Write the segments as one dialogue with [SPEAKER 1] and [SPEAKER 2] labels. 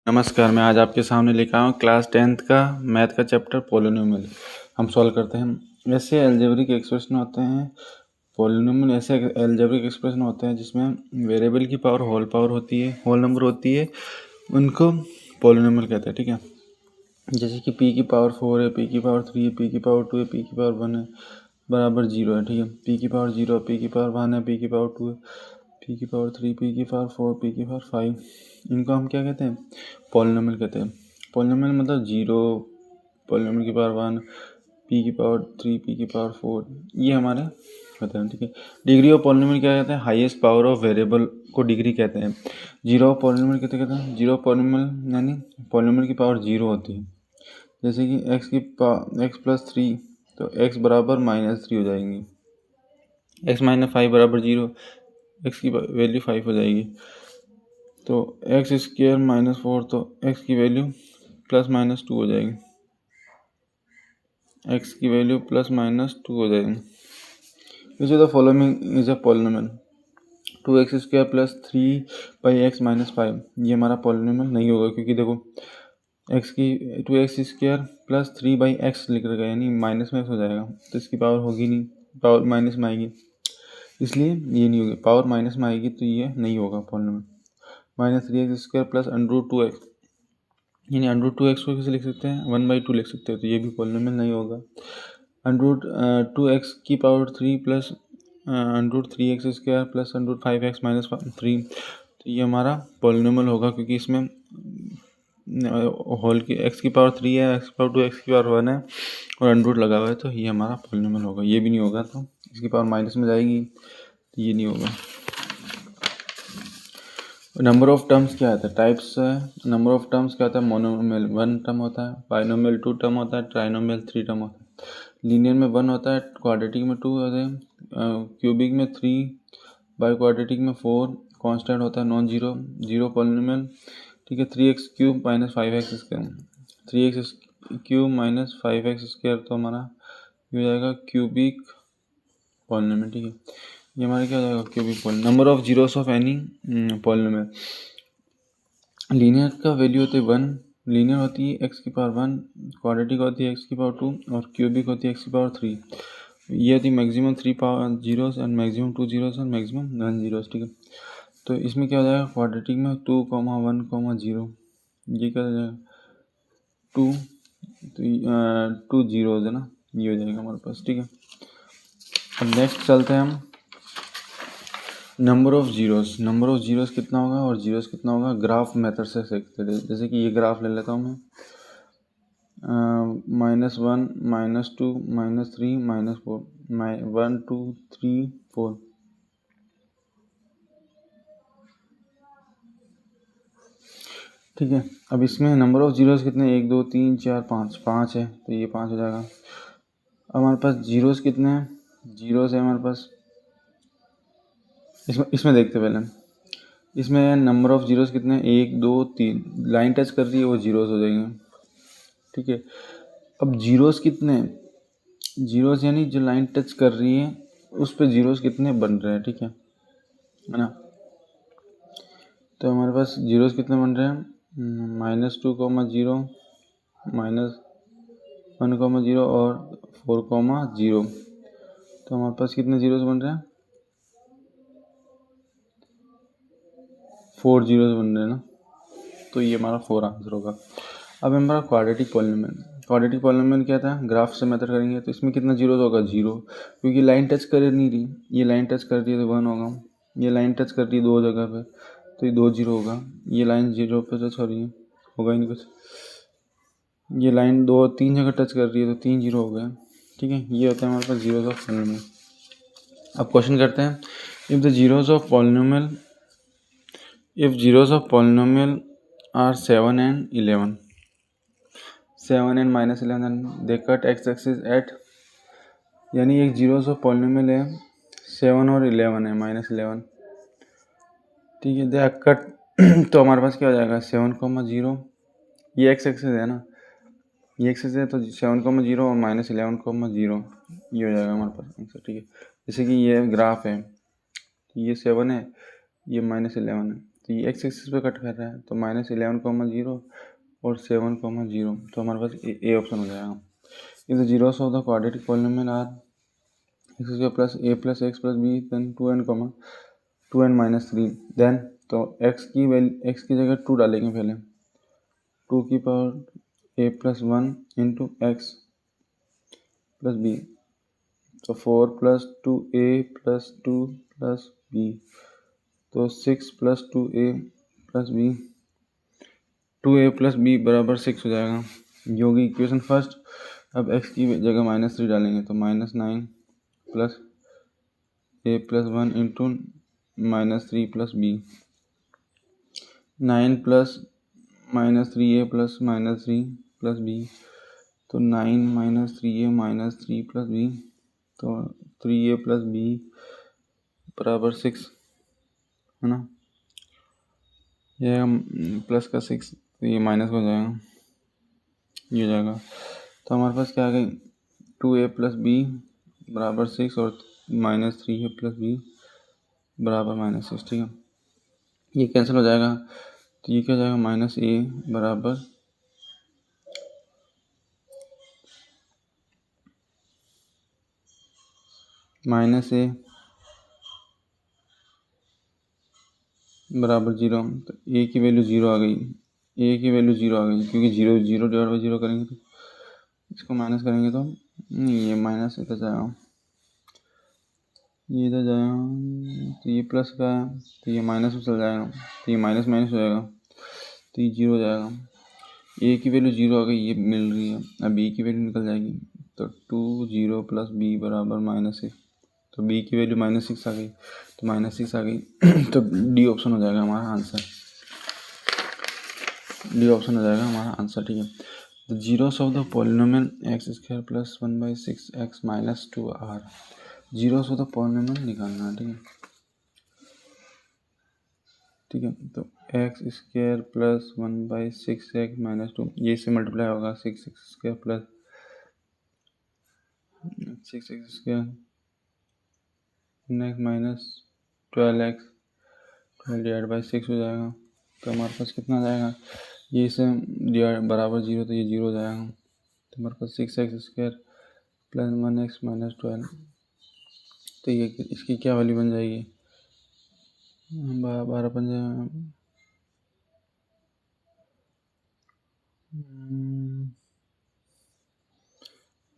[SPEAKER 1] नमस्कार, मैं आज आपके सामने लेकर आया हूँ क्लास 10th का मैथ का चैप्टर पॉलिनोमियल। हम सॉल्व करते हैं। ऐसे अलजेब्रिक एक्सप्रेशन होते हैं, पॉलिनोमियल ऐसे अलजेब्रिक एक्सप्रेशन होते हैं जिसमें वेरिएबल की पावर होल पावर होती है, होल नंबर होती है, उनको पॉलिनोमियल कहते हैं। ठीक है, जैसे कि p की पावर 4 है, p की पावर 3 है, p की पावर 2 है, p की पावर 1 है, बराबर 0 है। ठीक है, p की पावर 0 है, p की पावर 1 है, p की पावर 2 है, p की पावर 3, p की पावर 4, p की पावर 5, इनको हम क्या कहते हैं? पॉलिनोमियल कहते हैं। पॉलिनोमियल मतलब 0, पॉलिनोमियल की पावर 1, p की पावर 3, p की पावर 4, ये हमारे कहते हैं। ठीक है, डिग्री ऑफ पॉलिनोमियल क्या कहते हैं? हाईएस्ट पावर ऑफ वेरिएबल को डिग्री कहते हैं। जीरो ऑफ पॉलिनोमियल कहते हैं? जीरो ऑफ पॉलिनोमियल यानी पॉलिनोमियल की पावर 0 होती है। जैसे कि x प्लस 3, तो x बराबर -3 हो जाएंगी, x माइनस 5 बराबर 0, x की वैल्यू 5 हो जाएगी। तो एक्स स्क्र -4, तो x की वैल्यू +-2 हो जाएगी, x की वैल्यू +-2 हो जाएगी। Which of the following is a polynomial? 2x² + 3/x - 5, ये हमारा पॉलिनोमियल नहीं होगा, क्योंकि देखो x की 2x² + 3/x लिख रखा है, यानी माइनस में हो जाएगा, तो इसकी पावर होगी नहीं, पावर माइनस में आएगी, इसलिए ये नहीं होगी। पावर माइनस में आएगी तो ये नहीं होगा पॉलिनोमियल। -3x² + √2x, यानी √2x को कैसे लिख सकते हैं? 1/2 लिख सकते हैं, तो ये भी पॉलिनोमियल नहीं होगा। √2x की पावर 3 + √3x² + √5x - 3, तो ये हमारा पॉलिनोमियल होगा, क्योंकि इसमें होल की x की पावर 3 है, x की पावर 2, x की पावर 1 है और अंडर लगा हुआ है, तो ये हमारा पॉलिनोमियल होगा। ये भी नहीं होगा, तो इसकी पावर माइनस में जाएगी, तो ये नहीं होगा। नंबर ऑफ टर्म्स क्या आता है? टाइप्स है नंबर ऑफ टर्म्स क्या होता है? मोनोमियल 1 टर्म होता है, बाइनोमियल 2 टर्म होता है, ट्राइनोमियल 3 टर्म होता है। लीनियर में 1 होता है, क्वाड्रेटिक में 2 होते हैं, क्यूबिक में 3, बाई क्वाड्रेटिक में 4, कांस्टेंट होता है नॉन जीरो, जीरो पॉलिनोमियल। ठीक है, 3x³ - 5x², 3x³ - 5x², तो हमारा ये हो जाएगा क्यूबिक पॉलिनोमियल। ठीक है, ये हमारा क्या हो जाएगा? Cubic polynomial. Number of zeros of any polynomial. Linear का वैल्यू होती है 1, लीनियर होती है x की पावर 1, क्वाड्रेटिक होती है x की पावर 2 और क्यूबिक होती है x की पावर 3। ये होती है maximum 3 power zeros and maximum 2 zeros and maximum 1 zeros. ठीक है, तो इसमें क्या हो जाएगा? क्वाड्रेटिक में 2, 1, 0, ये क्या हो जाएगा? 2, तो 2 जीरोस है ना, ये हो जाएगा हमारे पास। ठीक है, अब नेक्स्ट चलते हैं हम number of zeros. Number of zeros कितना होगा और जीरोस कितना होगा? ग्राफ मेथड से सीखते हैं। जैसे कि ये ग्राफ ले लेता हूँ मैं, -1, -2, -3, -4, 1, 2, 3, 4। ठीक है, अब इसमें नंबर ऑफ जीरोस कितने? 1, 2, 3, 4, 5, 5 है, तो ये 5 हो जाएगा। अब हमारे पास जीरोस कितने हैं? जीरोस है हमारे पास, इसमें देखते पहले, इसमें नंबर ऑफ जीरोस कितने हैं? 1, 2, 3, लाइन टच कर रही है वो जीरोस हो जाएंगे। ठीक है, अब जीरोस कितने? जीरोस यानी जो लाइन टच कर रही है उस पे जीरोस कितने बन रहे हैं। ठीक है ना, तो हमारे पास जीरोस कितने बन रहे हैं? -2, 0, -1, 0 और 4, 0। तो हमारे पास कितने जीरोस बन रहे हैं? 4 जीरोस बन रहे हैं ना, तो ये हमारा 4 आंसर होगा। अब हमारा क्वाड्रेटिक पॉलिनोमियल। क्वाड्रेटिक पॉलिनोमियल क्या था? ग्राफ से मेथड करेंगे, तो इसमें कितना जीरोस होगा? 0, क्योंकि लाइन टच कर नहीं रही, ये लाइन टच कर रही है तो 1 होगा, ये लाइन टच कर रही है 2 जगह पे, तो ये 2 0 होगा, ये लाइन 0 पे टच हो रही है, होगा ही नहीं कुछ, ये लाइन 2 3 जगह टच कर रही है तो 3 0 हो गया। ठीक है, ये होता है हमारे पास जीरोस ऑफ पॉलिनोमियल। अब क्वेश्चन करते हैं, if the zeros of polynomial, if zeros of polynomial are 7 and 11, 7 and -11 and they cut x axis at, यानी एक जीरोस ऑफ पॉलिनोमियल है 7 और 11 है, -11। ठीक है, दे कट तो हमारे पास क्या हो जाएगा? 7, 0, ये एक्स एक्सिस है ना, ये एक्सिस है, तो 7, 0 और -11, 0, ये हो जाएगा हमारे पास आंसर। ठीक है, जैसे कि ये ग्राफ है, ये 7 है, ये -11 है, तो ये एक्स एक्सिस पे कट कर रहा है, तो -11,0 और 7,0, तो हमारे पास ए ऑप्शन हो जाएगा। If the zeros of the quadratic polynomial are x² + a + x + b, then 2n, then तो x की जगह 2 डालेंगे पहले, 2 की power a+1 into x plus b, तो 4 + 2a + 2 + b, तो 6 + 2a + b, 2a + b = 6 हो जाएगा। ये होगी इक्वेशन फर्स्ट। अब x की जगह -3 डालेंगे, तो -9 + a+1 into -3 + b, 9 + -3a + -3 + b, तो 9 - 3a - 3 + b, तो 3a + b = 6 है ना। ये प्लस का 6, तो ये माइनस हो जाएगा, ये हो जाएगा। तो हमारे पास क्या आ गई, 2a + b = 6 और -3a + b = -6, ठीक है। ये कैंसिल हो जाएगा, तो ये क्या हो जाएगा, -a बराबर -a बराबर 0, तो a की वैल्यू 0 आ गई, a की वैल्यू 0 आ गई, क्योंकि 0 0 करेंगे तो इसको माइनस करेंगे तो नहीं, ये माइनस इधर जाएगा, ये इधर जाएगा, तो ये प्लस का है, तो ये माइनस में चल जाएगा, तो ये माइनस माइनस हो जाएगा, तो ये 0 हो जाएगा। a की वैल्यू 0 आ गई, ये मिल रही है, अब b की वैल्यू निकल जाएगी, तो 2 0 + b = -6, तो b की वैल्यू -6 आ गई, तो -6 आ गई तो डी ऑप्शन हो जाएगा हमारा आंसर, डी ऑप्शन हो जाएगा हमारा आंसर, ठीक है। The zeros of the polynomial x² + 1/6x - 2 r, zeros of the polynomial निकालना है, ठीक है, ठीक है। तो x² + 1/6x - 2, ये इससे मल्टीप्लाई होगा, 6x² + 6x² नेक्स्ट -12x 12/6 हो जाएगा। तो हमारे पास कितना आ जाएगा, ये इसे डिवाइड बराबर 0, तो ये 0 हो जाएगा, तो हमारे पास 6x² + 1x - 12, तो ये इसकी क्या वैल्यू बन जाएगी, 12 बन जाएगा।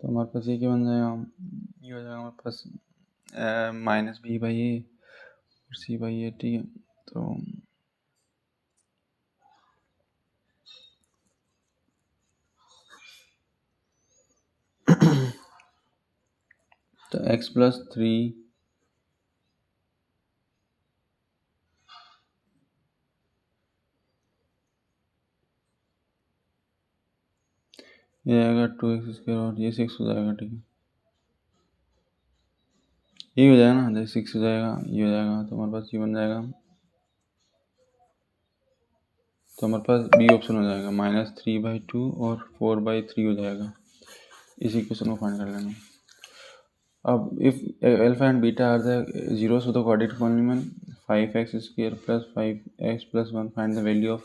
[SPEAKER 1] तो हमारे पास ये क्या बन जाएगा, ये हो जाएगा हमारे पास -b/a और c/a, ठीक है। तो x + 3 ये आएगा 2x² और ये 6 हो जाएगा, ठीक है, ये हो जाएगा ना, जैसे 6 हो जाएगा, ये हो जाएगा, तो हमारे पास ये बन जाएगा, तो हमारे पास बी ऑप्शन हो जाएगा, -3/2 और 4/3 हो जाएगा। इसी क्वेश्चन को फाइंड कर लेंगे। अब if alpha and beta are the zeros of the quadratic polynomial 5x² + 5x + 1, find the value of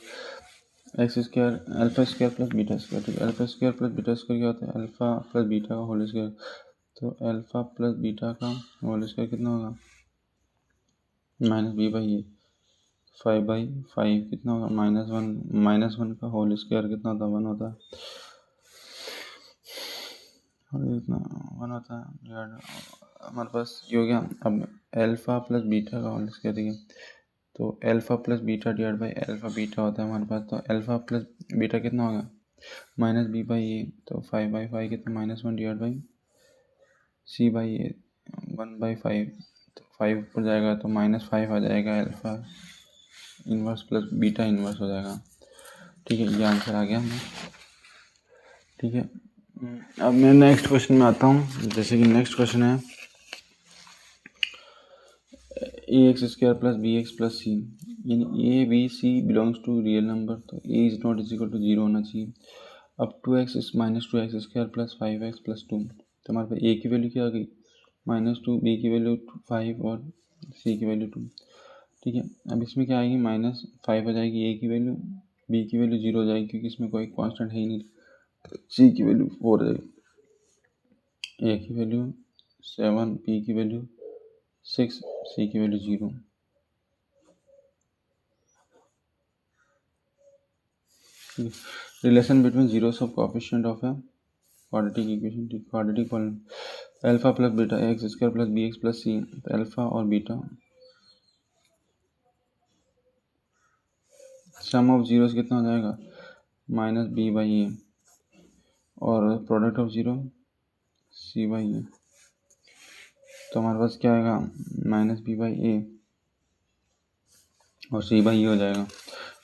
[SPEAKER 1] x² α² + β², ठीक है। α² + β² क्या होता है, अल्फा प्लस बीटा का होल स्क्वायर, तो अल्फा प्लस बीटा का होल स्क्वायर कितना होगा, -b/a, 5/5 कितना होगा, -1 का होल स्क्वायर कितना होता है, 1 होता है, और इतना 1 होता है, हमारे पास ये हो गया। अब अल्फा प्लस बीटा का होल स्क्वायर, ठीक है, तो alpha plus beta divide by alpha beta होता है हमारे पास, तो अल्फा प्लस बीटा कितना होगा, -b/a, तो 5/5 कितना, -1 डिवाइड बाई c/a 1/5, तो 5 ऊपर जाएगा तो -5 आ जाएगा, alpha inverse plus beta inverse हो जाएगा, ठीक है। ये आंसर आ गया हमें, ठीक है। अब मैं नेक्स्ट क्वेश्चन में आता हूँ। जैसे कि नेक्स्ट क्वेश्चन है ax² + bx + c, यानी a b c belongs to real number, तो a is not is equal to 0 होना चाहिए। अब 2x - 2x² + 5x + 2, तो हमारे पास a की वैल्यू क्या आ गई, -2, b की वैल्यू 5 और c की वैल्यू 2, ठीक है। अब इसमें क्या आएगी, -5 आ जाएगी ए की वैल्यू, बी की वैल्यू 0 हो जाएगी क्योंकि इसमें कोई कांस्टेंट है ही नहीं, सी की वैल्यू 4 हो जाएगी, ए की वैल्यू 7, बी की वैल्यू 6, सी की value 0। Relation between zeros of coefficient of a quadratic equation, quadratic polynomial, alpha plus beta x square plus B x plus C, alpha और बीटा सम ऑफ जीरोस कितना हो जाएगा, -b/a, और product of zero c/a। तो हमारे पास क्या आएगा, -b/a और c/a हो जाएगा।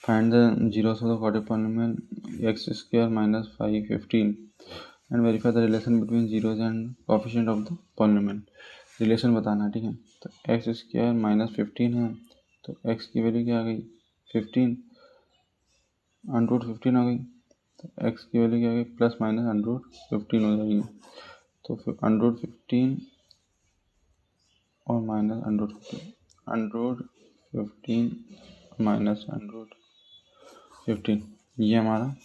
[SPEAKER 1] Find the zeros of the quadratic polynomial x square -5 15 and verify the relation between zeros and coefficient of the polynomial. Relation बताना है, ठीक है। तो एक्स स्क्वायर -15 है, तो एक्स की वैल्यू क्या आ गई 15, √15 हो गई, तो एक्स की वैल्यू क्या आ गई +- √15 हो जाएगी। तो फिर √15 और -√15 ये हमारा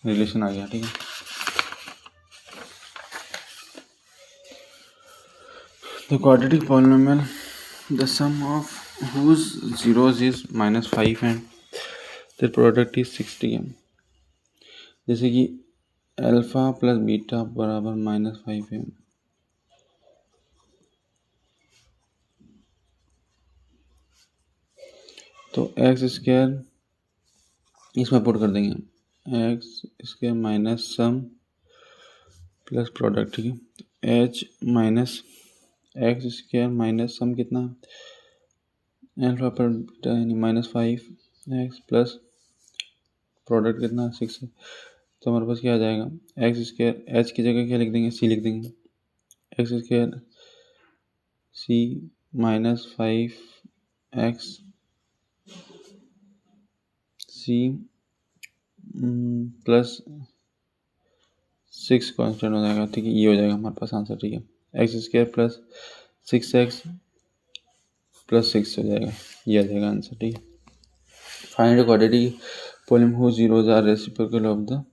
[SPEAKER 1] रिलेशन आ गया, ठीक है। तो quadratic polynomial the sum of whose zeros is -5 and the product is 60 है। जैसे कि अल्फा प्लस बीटा बराबर -5 है, तो एक्स स्क्वायर इसमें पुट कर देंगे, x square minus sum plus product, ठीक है। H minus x square minus sum कितना, अल्फा पर बीटा यानी -5 एक्स प्लस प्रोडक्ट कितना 6 है। तो हमारे पास क्या आ जाएगा, एक्स स्क्वायर एच की जगह क्या लिख देंगे, सी लिख देंगे, एक्स स्क्वायर सी -5 एक्स सी प्लस 6 कांस्टेंट हो जाएगा, ठीक है। ये हो जाएगा हमारे पास आंसर, ठीक है। X square plus 6x plus 6 हो जाएगा, ये आ जाएगा आंसर, ठीक है। Find quadratic polynomial who zeros are reciprocal of the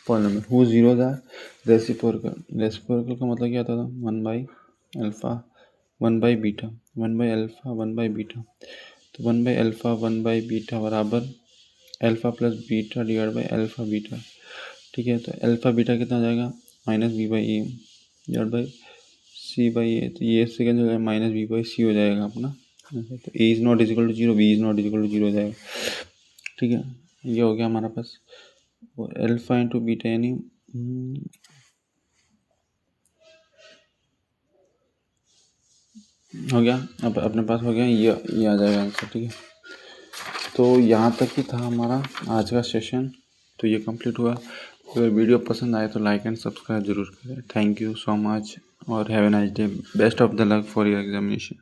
[SPEAKER 1] polynomial, who zeros are reciprocal. Reciprocal का मतलब क्या था, 1/अल्फा 1/बीटा 1/अल्फा 1/बीटा। तो 1/अल्फा 1/बीटा बराबर alpha plus beta divide by alpha beta, ठीक है। तो अल्फा बीटा कितना आ जाएगा, -b/a डिवाइड बाई c/a। तो ये इससे कैंसिल हो जाएगा, -b/c हो जाएगा अपना। तो a is not equal to 0, b is not equal to 0 हो जाएगा, ठीक है। ये हो गया हमारा पास अल्फा इंटू बीटा यानी हो गया, अब अपने पास हो गया, ये आ जाएगा आंसर, ठीक है। तो यहाँ तक ही था हमारा आज का सेशन, तो ये कंप्लीट हुआ। अगर वीडियो पसंद आए तो लाइक एंड सब्सक्राइब जरूर करें। थैंक यू सो मच और have a nice day. Best of the luck for your examination.